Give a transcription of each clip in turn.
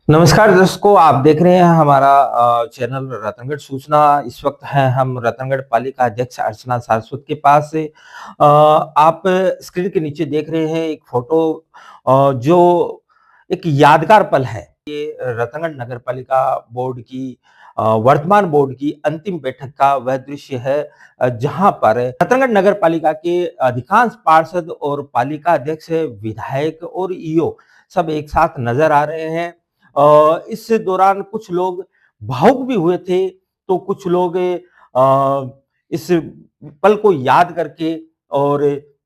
नमस्कार दर्शकों, आप देख रहे हैं हमारा चैनल रतनगढ़ सूचना। इस वक्त हैं हम रतनगढ़ पालिका अध्यक्ष अर्चना सारस्वत के पास से। आप स्क्रीन के नीचे देख रहे हैं एक फोटो, जो एक यादगार पल है। ये रतनगढ़ नगर पालिका बोर्ड की वर्तमान बोर्ड की अंतिम बैठक का वह दृश्य है, जहां पर रतनगढ़ नगर पालिका के अधिकांश पार्षद और पालिका अध्यक्ष, विधायक और ईओ सब एक साथ नजर आ रहे हैं। इस दौरान कुछ लोग भावुक भी हुए थे, तो कुछ लोग इस पल को याद करके और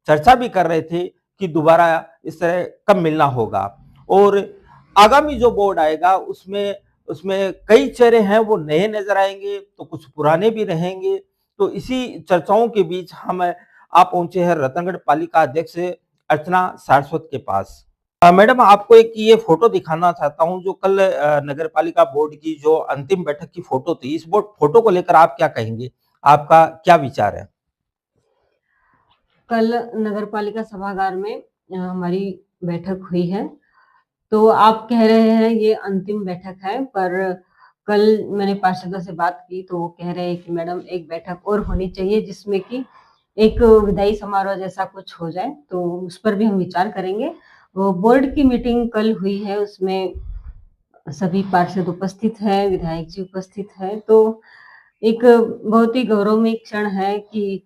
चर्चा भी कर रहे थे कि दोबारा इस तरह कब मिलना होगा। और आगामी जो बोर्ड आएगा उसमें उसमें कई चेहरे हैं वो नए नजर आएंगे, तो कुछ पुराने भी रहेंगे। तो इसी चर्चाओं के बीच हम आप पहुंचे हैं रतनगढ़ पालिका अध्यक्ष अर्चना सारस्वत के पास। मैडम, आपको एक ये फोटो दिखाना चाहता हूँ जो कल नगर पालिका बोर्ड की जो अंतिम बैठक की फोटो थी। इस बोर्ड फोटो को लेकर आप क्या कहेंगे? आपका क्या विचार है? कल नगर पालिका सभागार में हमारी बैठक हुई है। तो आप कह रहे हैं ये अंतिम बैठक है, पर कल मैंने पार्षदों से बात की तो वो कह रहे हैं कि मैडम एक बैठक और होनी चाहिए जिसमें कि एक विदाई समारोह जैसा कुछ हो जाए, तो उस पर भी हम विचार करेंगे। वो बोर्ड की मीटिंग कल हुई है, उसमें सभी पार्षद उपस्थित हैं, विधायक जी उपस्थित हैं। तो एक बहुत ही गौरवमयी क्षण है कि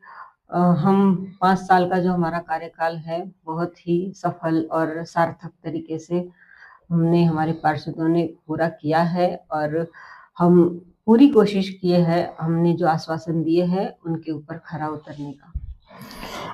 हम 5 साल का जो हमारा कार्यकाल है बहुत ही सफल और सार्थक तरीके से हमने हमारे पार्षदों ने पूरा किया है, और हम पूरी कोशिश किए हैं हमने जो आश्वासन दिए हैं उनके ऊपर खरा उतरने का।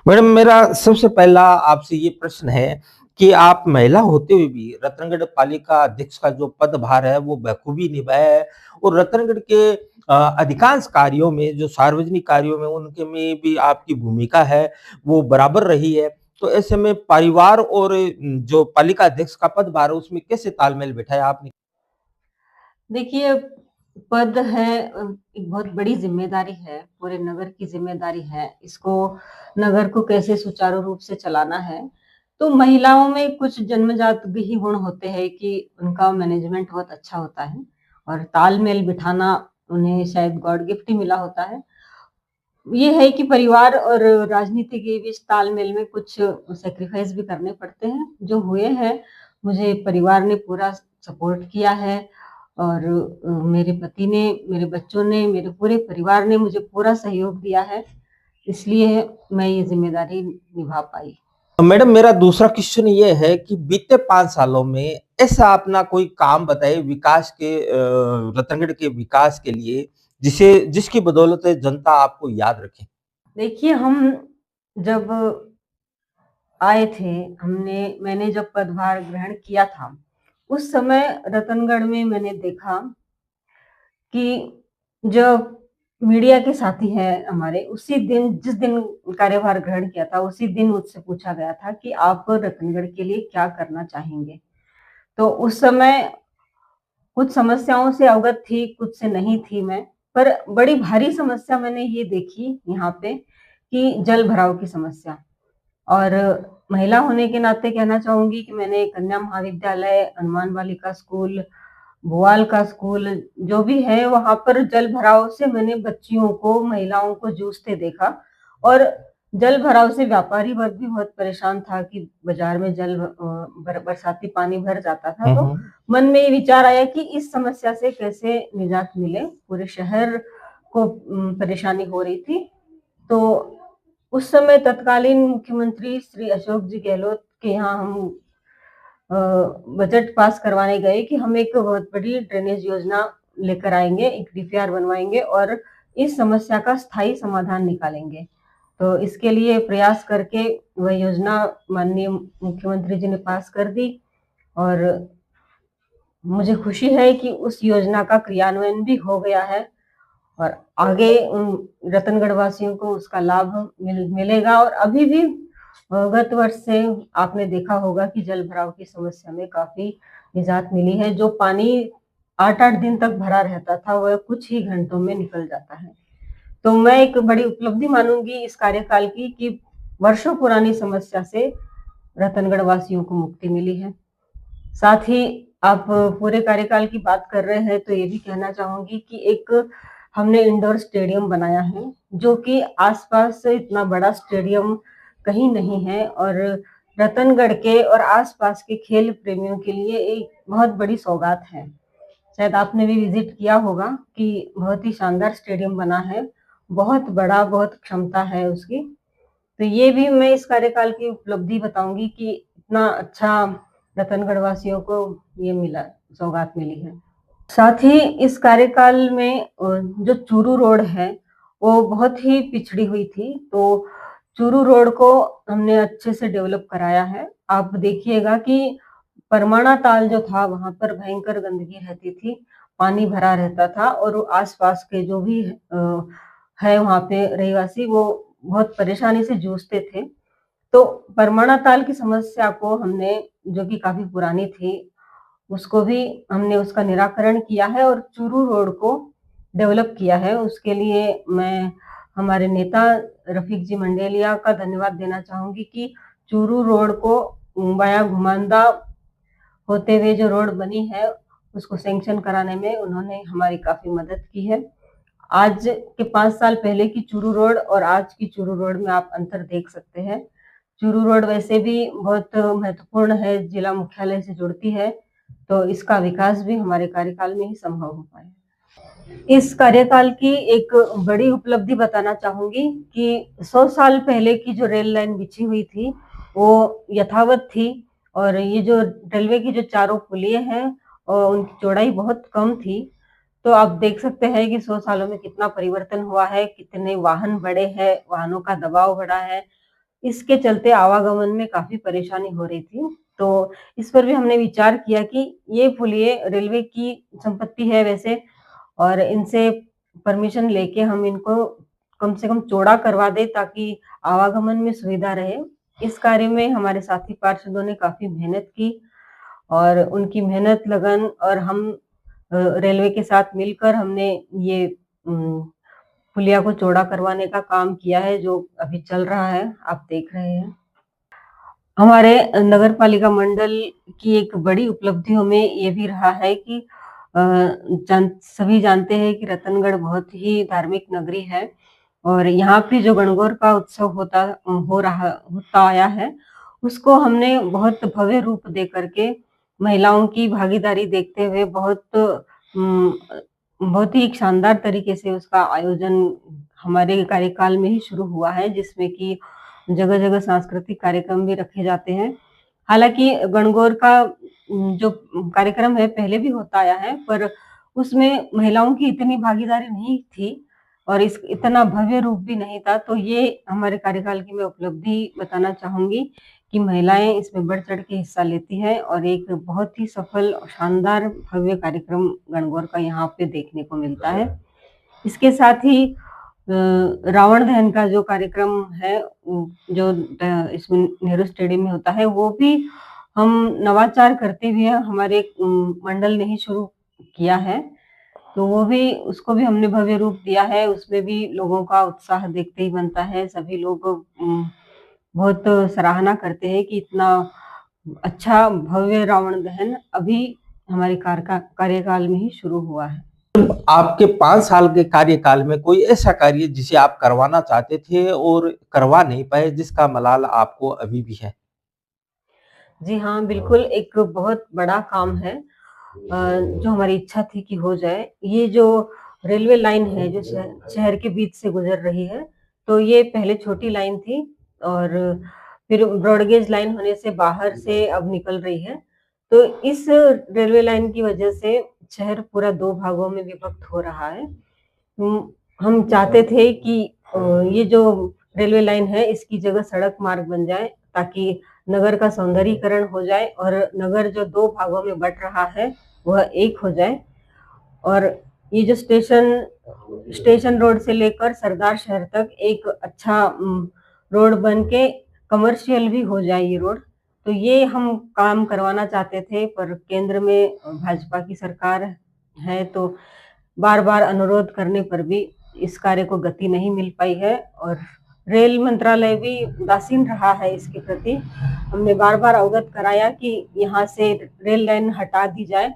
मैडम, मेरा सबसे पहला आपसे ये प्रश्न है कि आप महिला होते हुए भी रतनगढ़ पालिका अध्यक्ष का जो पदभार है वो बखूबी निभाया है, और रतनगढ़ के अधिकांश कार्यों में, जो सार्वजनिक कार्यों में, उनके में भी आपकी भूमिका है वो बराबर रही है। तो ऐसे में परिवार और जो पालिका अध्यक्ष का पदभार है उसमें कैसे तालमेल बिठाया आपने? देखिए, पद है एक बहुत बड़ी जिम्मेदारी है, पूरे नगर की जिम्मेदारी है। इसको नगर को कैसे सुचारू रूप से चलाना है। तो महिलाओं में कुछ जन्मजात ही गुण होते हैं कि उनका मैनेजमेंट बहुत अच्छा होता है, और तालमेल बिठाना उन्हें शायद गॉड गिफ्ट ही मिला होता है। ये है कि परिवार और राजनीति के बीच तालमेल में कुछ सैक्रिफाइस भी करने पड़ते हैं, जो हुए हैं। मुझे परिवार ने पूरा सपोर्ट किया है, और मेरे पति ने, मेरे बच्चों ने, मेरे पूरे परिवार ने मुझे पूरा सहयोग दिया है, इसलिए मैं ये जिम्मेदारी निभा पाई। मैडम, मेरा दूसरा क्वेश्चन ये है कि बीते 5 सालों में ऐसा अपना कोई काम बताइए विकास के, रतनगढ़ के विकास के लिए, जिसकी बदौलत जनता आपको याद रखे। देखिए, हम जब आए थे, मैंने जब पदभार ग्रहण किया था, उस समय रतनगढ़ में मैंने देखा कि जो मीडिया के साथी हैं हमारे, उसी दिन, जिस दिन कार्यभार ग्रहण किया था, उसी दिन मुझसे पूछा गया था कि आप रतनगढ़ के लिए क्या करना चाहेंगे। तो उस समय कुछ समस्याओं से अवगत थी, कुछ से नहीं थी मैं। पर बड़ी भारी समस्या मैंने ये देखी यहाँ पे कि जल भराव की समस्या। और महिला होने के नाते कहना चाहूंगी कि मैंने कन्या महाविद्यालय, हनुमान बालिका स्कूल, भोवाल का स्कूल, जो भी है वहां पर जल भराव से मैंने बच्चियों को, महिलाओं को जूझते देखा। और जल भराव से व्यापारी वर्ग भी बहुत परेशान था कि बाजार में बरसाती पानी भर जाता था। तो मन में ये विचार आया कि इस समस्या से कैसे निजात मिले, पूरे शहर को परेशानी हो रही थी। तो उस समय तत्कालीन मुख्यमंत्री श्री अशोक जी गहलोत के यहाँ हम बजट पास करवाने गए कि हम एक बहुत बड़ी ड्रेनेज योजना लेकर आएंगे, एक डीपीआर बनवाएंगे और इस समस्या का स्थायी समाधान निकालेंगे। तो इसके लिए प्रयास करके वह योजना माननीय मुख्यमंत्री जी ने पास कर दी, और मुझे खुशी है कि उस योजना का क्रियान्वयन भी हो गया है, और आगे रतनगढ़ वासियों को उसका लाभ मिलेगा। और अभी भी गत वर्ष से आपने देखा होगा कि जल भराव की समस्या में काफी निजात मिली है। जो पानी 8-8 दिन तक भरा रहता था वह कुछ ही घंटों में निकल जाता है। तो मैं एक बड़ी उपलब्धि मानूंगी इस कार्यकाल की कि वर्षों पुरानी समस्या से रतनगढ़ वासियों को मुक्ति मिली है। साथ ही आप पूरे कार्यकाल की बात कर रहे हैं तो ये भी कहना चाहूँगी कि एक हमने इंडोर स्टेडियम बनाया है, जो कि आस-पास इतना बड़ा स्टेडियम कहीं नहीं है और रतनगढ़ के और आस-पास के खेल प्रेमियों के लिए एक बहुत बड़ी सौगात है। शायद आपने भी विज़िट किया होगा कि बहुत ही शानदार स्टेडियम बना है, बहुत बड़ा, बहुत क्षमता है उसकी। तो ये भी मैं इस कार्यकाल की उपलब्धि बताऊँगी कि इतना अच्छा रतनगढ़ वासियों को ये मिला, सौगात मिली है। साथ ही इस कार्यकाल में जो चूरू रोड है, वो बहुत ही पिछड़ी हुई थी, तो चूरू रोड को हमने अच्छे से डेवलप कराया है। आप देखिएगा कि परमाणा ताल जो था, वहाँ पर भयंकर गंदगी रहती थी, पानी भरा रहता था और आस-पास के जो भी है वहाँ पे रहवासी, वो बहुत परेशानी से जूझते थे। तो परमाणा ताल की समस्या को हमने, जो कि काफ़ी पुरानी थी, उसको भी हमने उसका निराकरण किया है और चूरू रोड को डेवलप किया है। उसके लिए मैं हमारे नेता रफ़ीक जी मंडेलिया का धन्यवाद देना चाहूँगी कि चूरू रोड को वाया घुमानदा होते हुए जो रोड बनी है, उसको सैंक्शन कराने में उन्होंने हमारी काफ़ी मदद की है। आज के 5 साल पहले की चूरू रोड और आज की चूरू रोड में आप अंतर देख सकते हैं। चूरू रोड वैसे भी बहुत महत्वपूर्ण है, जिला मुख्यालय से जुड़ती है, तो इसका विकास भी हमारे कार्यकाल में ही संभव हो पाया। इस कार्यकाल की एक बड़ी उपलब्धि बताना चाहूँगी कि 100 साल पहले की जो रेल लाइन बिछी हुई थी, वो यथावत थी और ये जो रेलवे की जो चारों पुलिये हैं उनकी चौड़ाई बहुत कम थी। तो आप देख सकते हैं कि 100 सालों में कितना परिवर्तन हुआ है, कितने वाहन बढ़े हैं, वाहनों का दबाव बढ़ा है। इसके चलते आवागमन में काफ़ी परेशानी हो रही थी। तो इस पर भी हमने विचार किया कि ये पुलिये रेलवे की संपत्ति है वैसे, और इनसे परमिशन लेके हम इनको कम से कम चौड़ा करवा दें ताकि आवागमन में सुविधा रहे। इस कार्य में हमारे साथी पार्षदों ने काफ़ी मेहनत की और उनकी मेहनत, लगन और हम रेलवे के साथ मिलकर हमने ये पुलिया को चौड़ा करवाने का काम किया है, जो अभी चल रहा है, आप देख रहे हैं। हमारे नगर पालिका मंडल की एक बड़ी उपलब्धियों में ये भी रहा है कि सभी जानते हैं कि रतनगढ़ बहुत ही धार्मिक नगरी है और यहाँ पे जो गणगौर का उत्सव होता आया है, उसको हमने बहुत भव्य रूप दे करके महिलाओं की भागीदारी देखते हुए बहुत ही एक शानदार तरीके से उसका आयोजन हमारे कार्यकाल में ही शुरू हुआ है, जिसमें कि जगह-जगह सांस्कृतिक कार्यक्रम भी रखे जाते हैं। हालाँकि गणगौर का जो कार्यक्रम है पहले भी होता आया है, पर उसमें महिलाओं की इतनी भागीदारी नहीं थी और इस इतना भव्य रूप भी नहीं था। तो ये हमारे कार्यकाल की मैं उपलब्धि बताना चाहूँगी कि महिलाएँ इसमें बढ़-चढ़ के हिस्सा लेती हैं और एक बहुत ही सफल और शानदार भव्य कार्यक्रम गणगौर का यहाँ पे देखने को मिलता है। इसके साथ ही रावण दहन का जो कार्यक्रम है, जो इसमें नेहरू स्टेडियम में होता है, वो भी हम नवाचार करते हुए हमारे मंडल ने ही शुरू किया है। तो वो भी, उसको भी हमने भव्य रूप दिया है, उसमें भी लोगों का उत्साह देखते ही बनता है। सभी लोग बहुत सराहना करते हैं कि इतना अच्छा भव्य रावण दहन अभी हमारे कार्यकाल में ही शुरू हुआ है। आपके 5 साल के कार्यकाल में कोई ऐसा कार्य जिसे आप करवाना चाहते थे और करवा नहीं पाए, जिसका मलाल आपको अभी भी है? जी हाँ, बिल्कुल एक बहुत बड़ा काम है जो हमारी इच्छा थी कि हो जाए। ये जो रेलवे लाइन है जो शहर के बीच से गुज़र रही है, तो ये पहले छोटी लाइन थी और फिर ब्रॉडगेज लाइन होने से बाहर से अब निकल रही है। तो इस रेलवे लाइन की वजह से शहर पूरा 2 भागों में विभक्त हो रहा है। हम चाहते थे कि ये जो रेलवे लाइन है इसकी जगह सड़क मार्ग बन जाए ताकि नगर का सौंदर्यीकरण हो जाए और नगर जो 2 भागों में बँट रहा है, वह एक हो जाए और ये जो स्टेशन रोड से लेकर सरदार शहर तक एक अच्छा रोड बन के कमर्शियल भी हो जाए ये रोड। तो ये हम काम करवाना चाहते थे, पर केंद्र में भाजपा की सरकार है, तो बार-बार अनुरोध करने पर भी इस कार्य को गति नहीं मिल पाई है और रेल मंत्रालय भी उदासीन रहा है इसके प्रति। हमने बार-बार अवगत कराया कि यहाँ से रेल लाइन हटा दी जाए,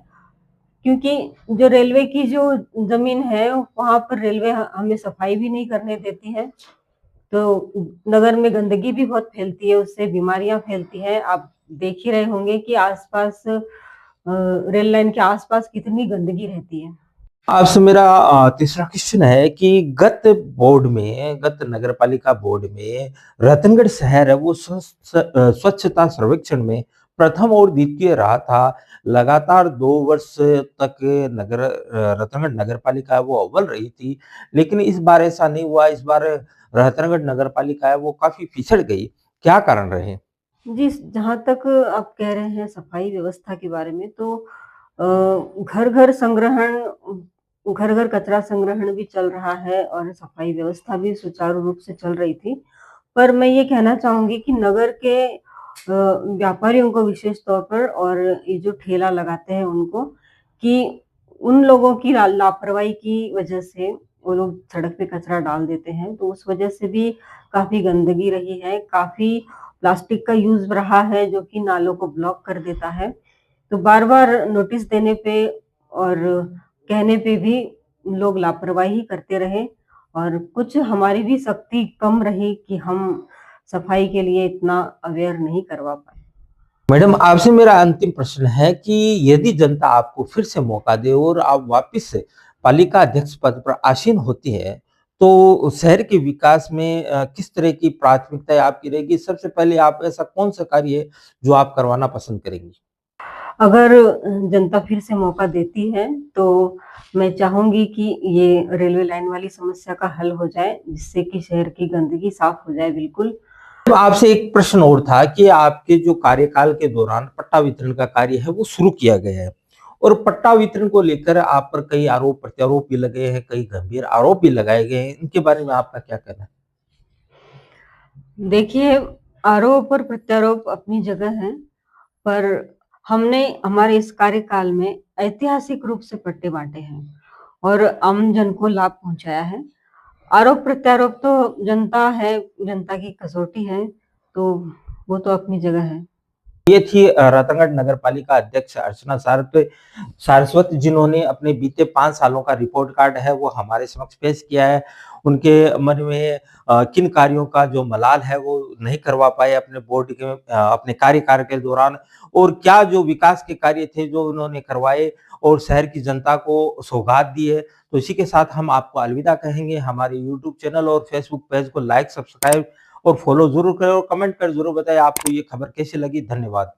क्योंकि जो रेलवे की जो ज़मीन है, वहाँ पर रेलवे हमें सफाई भी नहीं करने देती है। तो नगर में गंदगी भी बहुत फैलती है, उससे बीमारियाँ फैलती हैं। आप देख ही रहे होंगे कि आस-पास रेल लाइन के आस-पास कितनी गंदगी रहती है। आपसे मेरा तीसरा क्वेश्चन है कि गत नगरपालिका बोर्ड में रतनगढ़ शहर है वो स्वच्छता सर्वेक्षण में प्रथम और द्वितीय रहा था। लगातार 2 वर्ष तक रतनगढ़ नगरपालिका है वो अव्वल रही थी। लेकिन इस बार ऐसा नहीं हुआ, इस बार रतनगढ़ नगरपालिका है वो काफ़ी पिछड़ गई। क्या कारण रहे? जी, जहाँ तक आप कह रहे हैं सफाई व्यवस्था के बारे में, तो घर-घर कचरा संग्रहण भी चल रहा है और सफाई व्यवस्था भी सुचारू रूप से चल रही थी। पर मैं ये कहना चाहूँगी कि नगर के व्यापारियों को विशेष तौर पर, और ये जो ठेला लगाते हैं उनको, कि उन लोगों की लापरवाही की वजह से वो लोग सड़क पे कचरा डाल देते हैं, तो उस वजह से भी काफ़ी गंदगी रही है, काफ़ी प्लास्टिक का यूज़ रहा है जो कि नालों को ब्लॉक कर देता है। तो बार-बार नोटिस देने पे और कहने पे भी लोग लापरवाही करते रहे, और कुछ हमारी भी शक्ति कम रही कि हम सफाई के लिए इतना अवेयर नहीं करवा पाए। मैडम, आपसे मेरा अंतिम प्रश्न है कि यदि जनता आपको फिर से मौका दे और आप वापस से पालिका अध्यक्ष पद पर आसीन होती है, तो शहर के विकास में किस तरह की प्राथमिकताएँ आपकी रहेगी? सबसे पहले आप ऐसा कौन-सा कार्य है जो आप करवाना पसंद करेंगी? अगर जनता फिर से मौका देती है, तो मैं चाहूँगी कि ये रेलवे लाइन वाली समस्या का हल हो जाए, जिससे कि शहर की गंदगी साफ हो जाए बिल्कुल। तो आपसे एक प्रश्न और था कि आपके जो कार्यकाल के दौरान पट्टा वितरण का कार्य है वो शुरू किया गया है और पट्टा वितरण को लेकर आप पर कई आरोप प्रत्यारोप भी लगे हैं, कई गंभीर आरोप भी लगाए गए हैं। इनके बारे में आपका क्या कहना है? देखिए, आरोप और प्रत्यारोप अपनी जगह हैं, पर हमने हमारे इस कार्यकाल में ऐतिहासिक रूप से पट्टे बाँटे हैं और आम जन को लाभ पहुँचाया है। आरोप-प्रत्यारोप तो जनता है, जनता की कसौटी है, तो वो तो अपनी जगह है। ये थी रतनगढ़ नगर पालिका अध्यक्ष अर्चना सारस्वत जिन्होंने अपने बीते 5 सालों का रिपोर्ट कार्ड है वो हमारे समक्ष पेश किया है। उनके मन में किन कार्यों का जो मलाल है वो नहीं करवा पाए अपने अपने कार्यकाल के दौरान और क्या जो विकास के कार्य थे जो उन्होंने करवाए और शहर की जनता को सौगात दी है। तो इसी के साथ हम आपको अलविदा कहेंगे। हमारे यूट्यूब चैनल और फेसबुक पेज को लाइक, सब्सक्राइब और फॉलो ज़रूर करें और कमेंट कर ज़रूर बताएँ आपको ये खबर कैसी लगी। धन्यवाद।